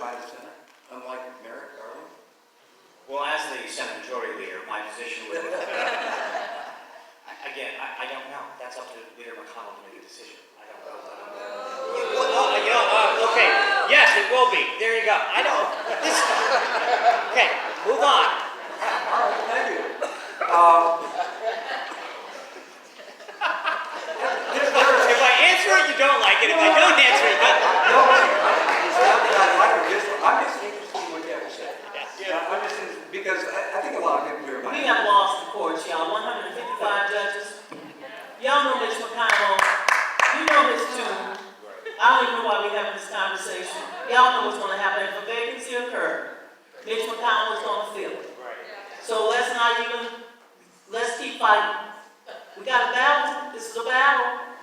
by the Senate, unlike Merrick Garland? Well, as the Senate Majority Leader, my position would, again, I don't know. That's up to Leader McConnell to make a decision. I don't know. Okay, yes, it will be. There you go. I don't. Okay, move on. All right, thank you. If I answer it, you don't like it. If I don't answer it, you don't. No, it's not that I like it. I'm just interested in what you have to say. Yeah. I'm just interested because I think a lot of people here might. We have lost the courts, y'all. 155 judges. Y'all know Mitch McConnell. You know his tune. I don't even know why we're having this conversation. Y'all know what's going to happen. If a vacancy occurs, Mitch McConnell is going to fill it. So let's keep fighting. We got a battle. This is a battle.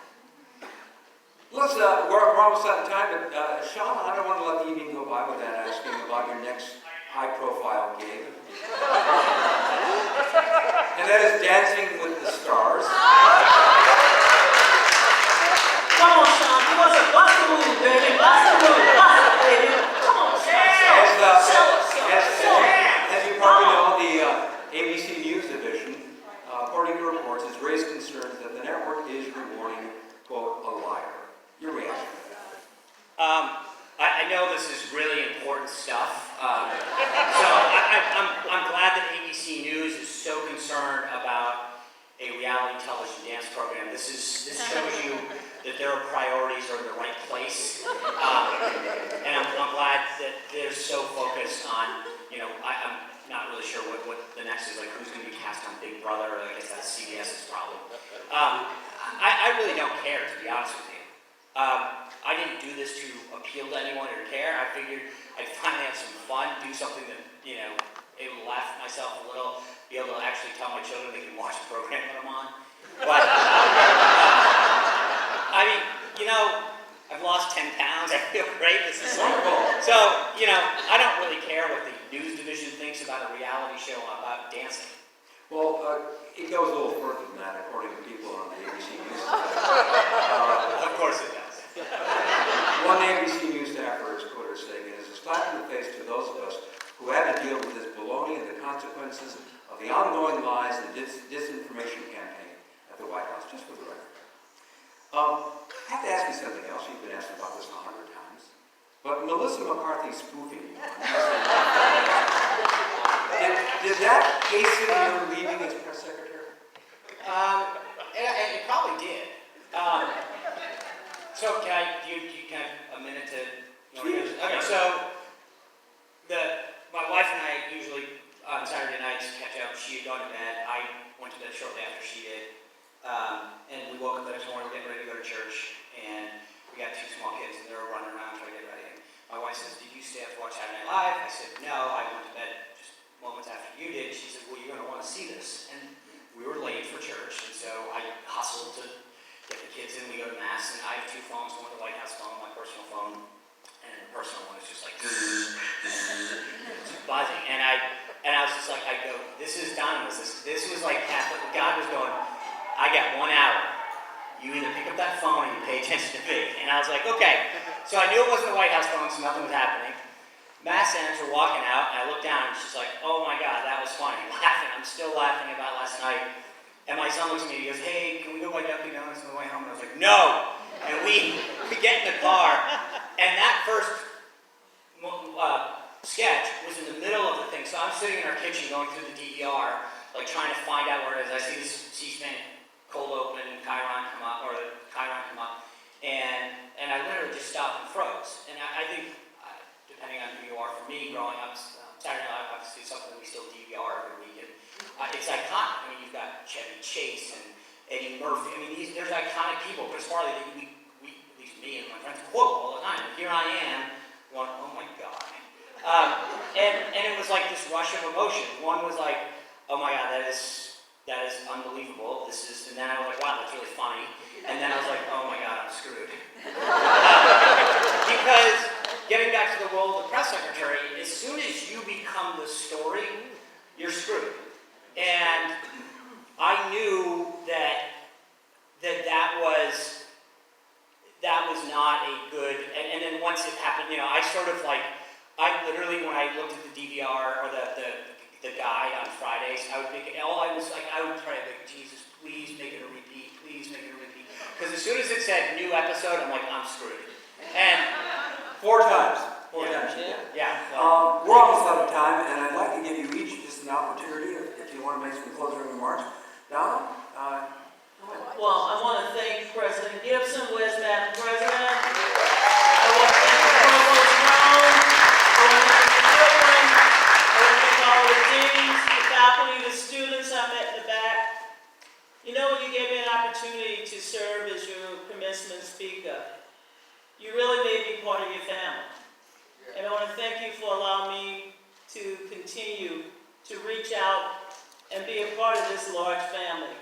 Let's, we're almost out of time, but Sean, I don't want to let the evening go by without asking about your next high-profile gig. And that is Dancing with the Stars. Come on, Sean. Give us a bust a move, baby. Bust a move. Bust it, baby. Come on, Sean. As you probably know, the ABC News division, according to reports, has raised concerns that the network is rewarding, quote, a liar. Your reaction to that? I know this is really important stuff. So I'm glad that ABC News is so concerned about a reality television dance program. This shows you that their priorities are in the right place. And I'm glad that they're so focused on, I'm not really sure what the next is, like who's going to be cast on Big Brother. I guess that's CBS's problem. I really don't care, to be honest with you. I didn't do this to appeal to anyone or care. I figured I'd finally have some fun, do something that, able to laugh at myself a little, be able to actually tell my children they can watch the program that I'm on. But, I mean, I've lost 10 pounds. I feel great. This is wonderful. So, I don't really care what the news division thinks about a reality show about dancing. Well, it goes a little further than that, according to people on the ABC News. Of course it does. One ABC News staffer is quoted as saying, "It is a slap in the face to those of us who had to deal with this baloney and the consequences of the ongoing lies and disinformation campaign at the White House," just for the record. I have to ask you something else. You've been asked about this 100 times. But Melissa McCarthy spoofing you did that hasten your leaving as press secretary? It probably did. So can I, do you have a minute to, okay, so my wife and I usually on Saturday nights catch up. She had gone to bed. I went to bed shortly after she did. And we woke up the next morning, getting ready to go to church, and we got two small kids and they were running around trying to get ready. My wife says, "Did you stay up to watch Saturday Night Live?" I said, "No, I went to bed just moments after you did." She said, "Well, you're going to want to see this." And we were late for church, and so I hustled to get the kids in. We go to mass, and I have two phones, one the White House phone, my personal phone, and the personal one is just like zzz, zzz, it's buzzing. And I was just like, this is Donna. This was like Catholic. God was going, "I got 1 hour. You either pick up that phone or you pay attention to me." And I was like, okay. So I knew it wasn't the White House phone, so nothing was happening. Mass ends, we're walking out, and I look down, and she's like, "Oh my God, that was funny." Laughing. I'm still laughing about last night. And my son looks at me, he goes, "Hey, can we go buy Dunkin' Donuts on the way home?" And I was like, "No!" And we get in the car, and that first sketch was in the middle of the thing. So I'm sitting in our kitchen going through the DVR, like trying to find out where it is. I see this C-SPAN cold open and Chiron come up, and I literally just stopped and froze. And I think, depending on who you are, for me, growing up, Saturday Night Live obviously is something we still DVR every week, and it's iconic. I mean, you've got Chevy Chase and Eddie Murphy. I mean, there's iconic people, but it's partly that we, at least me and my friends, quote all the time. And here I am, going, "Oh my God." And it was like this rush of emotion. One was like, "Oh my God, that is unbelievable. And then I was like, "Wow, that's really funny." And then I was like, "Oh my God, I'm screwed." Because getting back to the role of the press secretary, as soon as you become the story, you're screwed. And I knew that was not a good, and then once it happened, I sort of like, I literally, when I looked at the DVR or the guide on Fridays, I would make it, I would pray, like, Jesus, please make it a repeat, please make it a repeat. Because as soon as it said new episode, I'm like, I'm screwed. And 4 times. yeah. We're almost out of time, and I'd like to give you each just an opportunity if you want to make some closing remarks. Donna, go ahead. Well, I want to thank President Gibson, where's Madam President? I want to thank Provost Brown. I want to thank the Goodwin. I want to thank all the deans, the faculty, the students I met in the back. You know, when you gave me an opportunity to serve as your commencement speaker, you really made me part of your family. And I want to thank you for allowing me to continue to reach out and be a part of this large family.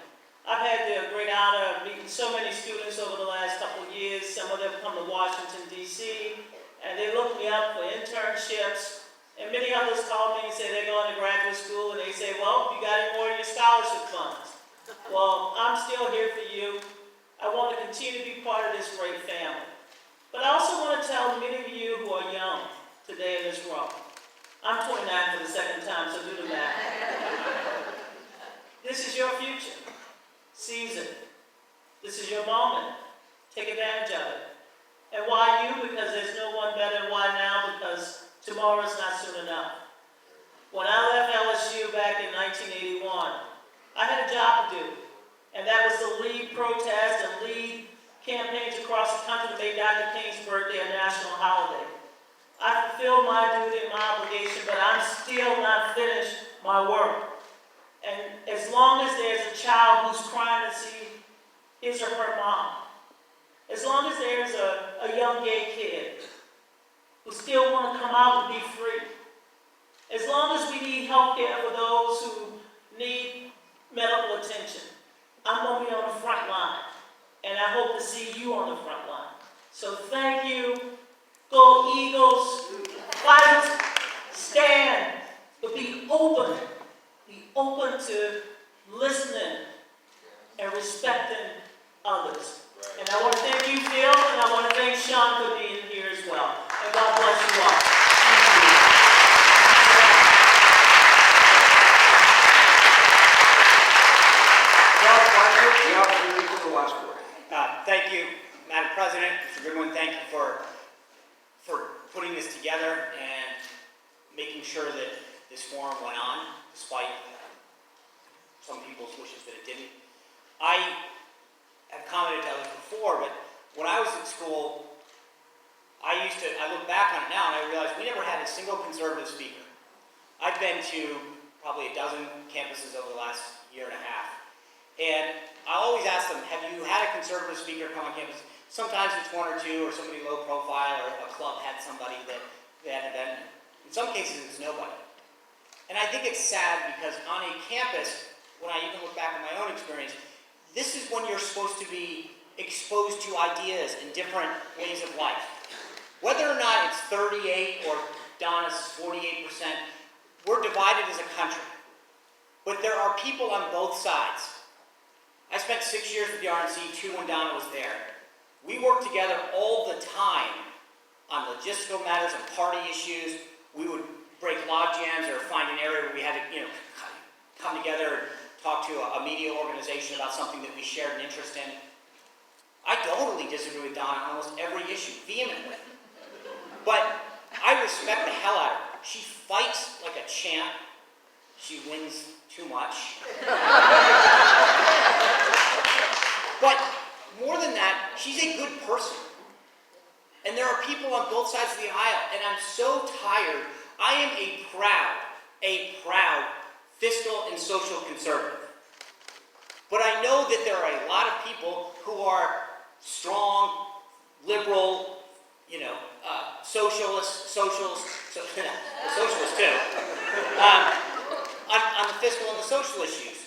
I've had the great honor of meeting so many students over the last couple of years. Some of them come to Washington, D.C., and they look me up for internships. And many others call me and say they're going to graduate school, and they say, well, you got any more of your scholarship funds? Well, I'm still here for you. I want to continue to be part of this great family. But I also want to tell many of you who are young today in this room. I'm 29 for the second time, so do the math. This is your future. Seize it. This is your moment. Take advantage of it. And why you? Because there's no one better. Why now? Because tomorrow is not soon enough. When I left LSU back in 1981, I had a job to do. And that was to lead protests and lead campaigns across the country to make Dr. King's birthday a national holiday. I fulfilled my duty and my obligation, but I'm still not finished my work. And as long as there's a child who's crying to see his or her mom, as long as there's a young gay kid who still want to come out and be free, as long as we need health care for those who need medical attention, I'm going to be on the front line. And I hope to see you on the front line. So thank you. Go Eagles. Fight. Stand. But be open. Be open to listening and respecting others. And I want to thank you, Phil, and I want to thank Sean for being here as well. And God bless you all. Thank you, Madam President, Mr. Goodwin. Thank you for putting this together and making sure that this forum went on, despite some people's wishes that it didn't. I have commented to others before, but when I was in school, I look back on it now and I realize we never had a single conservative speaker. I've been to probably a dozen campuses over the last year and a half. And I always ask them, have you had a conservative speaker come on campus? Sometimes it's one or two, or somebody low profile, or a club had somebody that had an event. In some cases, it's nobody. And I think it's sad because on a campus, when I even look back at my own experience, this is when you're supposed to be exposed to ideas and different ways of life. Whether or not it's 38 or Donna's 48%, we're divided as a country. But there are people on both sides. I spent 6 years with the RNC, 2 when Donna was there. We worked together all the time on logistical matters and party issues. We would break log jams or find an area where we had to, come together and talk to a media organization about something that we shared an interest in. I totally disagree with Donna on almost every issue, vehemently. But I respect the hell out of her. She fights like a champ. She wins too much. But more than that, she's a good person. And there are people on both sides of the aisle, and I'm so tired. I am a proud fiscal and social conservative. But I know that there are a lot of people who are strong, liberal, socialists too, on the fiscal and the social issues.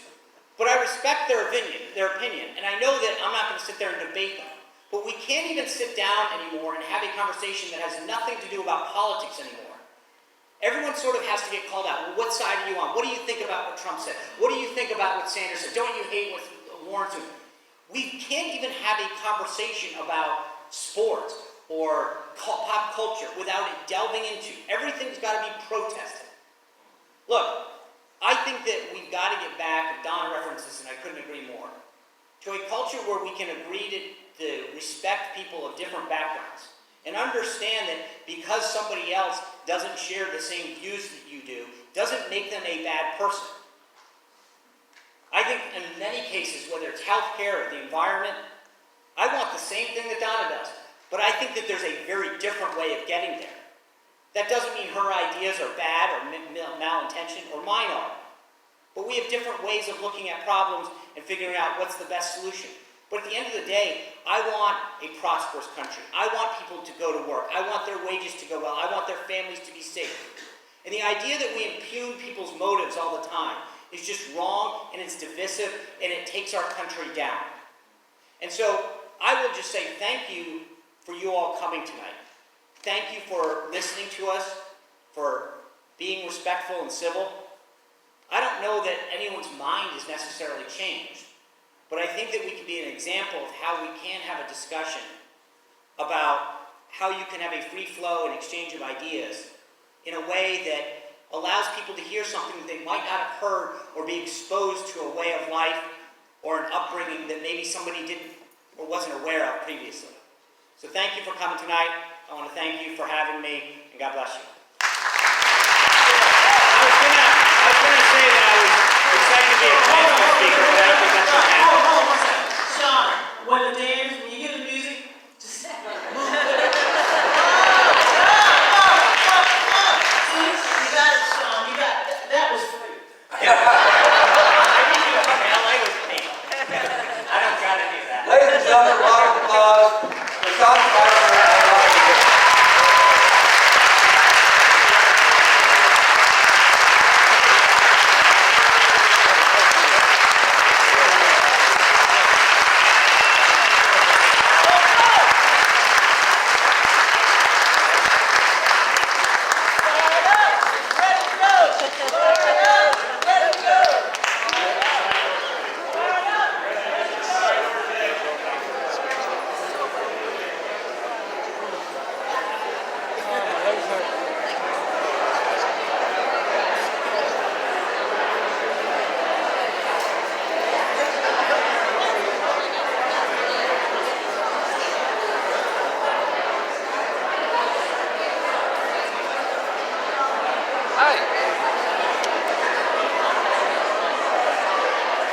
But I respect their opinion, and I know that I'm not going to sit there and debate them. But we can't even sit down anymore and have a conversation that has nothing to do about politics anymore. Everyone sort of has to get called out. Well, what side are you on? What do you think about what Trump said? What do you think about what Sanders said? Don't you hate what Warren said? We can't even have a conversation about sports or pop culture without it delving into. Everything's got to be protested. Look, I think that we've got to get back, and Donna referenced this, and I couldn't agree more, to a culture where we can agree to respect people of different backgrounds and understand that because somebody else doesn't share the same views that you do, doesn't make them a bad person. I think in many cases, whether it's healthcare or the environment, I want the same thing that Donna does, but I think that there's a very different way of getting there. That doesn't mean her ideas are bad or malintentioned, or mine are. But we have different ways of looking at problems and figuring out what's the best solution. But at the end of the day, I want a prosperous country. I want people to go to work. I want their wages to go well. I want their families to be safe. And the idea that we impugn people's motives all the time is just wrong, and it's divisive, and it takes our country down. And so I will just say thank you for you all coming tonight. Thank you for listening to us, for being respectful and civil. I don't know that anyone's mind is necessarily changed, but I think that we can be an example of how we can have a discussion about how you can have a free flow and exchange of ideas in a way that allows people to hear something that they might not have heard or be exposed to a way of life or an upbringing that maybe somebody didn't or wasn't aware of previously. So thank you for coming tonight. I want to thank you for having me, and God bless you. I was gonna say that I was excited to be a commencement speaker, but I don't think that's what happened. Hold on one second. Sean, when the dance, when you hear the music, just move. See, you got it, Sean. You got it. That was free. I need you to come to LA with me. I don't try to do that. Ladies and gentlemen, a round of applause for Sean Spicer and Donna Brazile. Hi.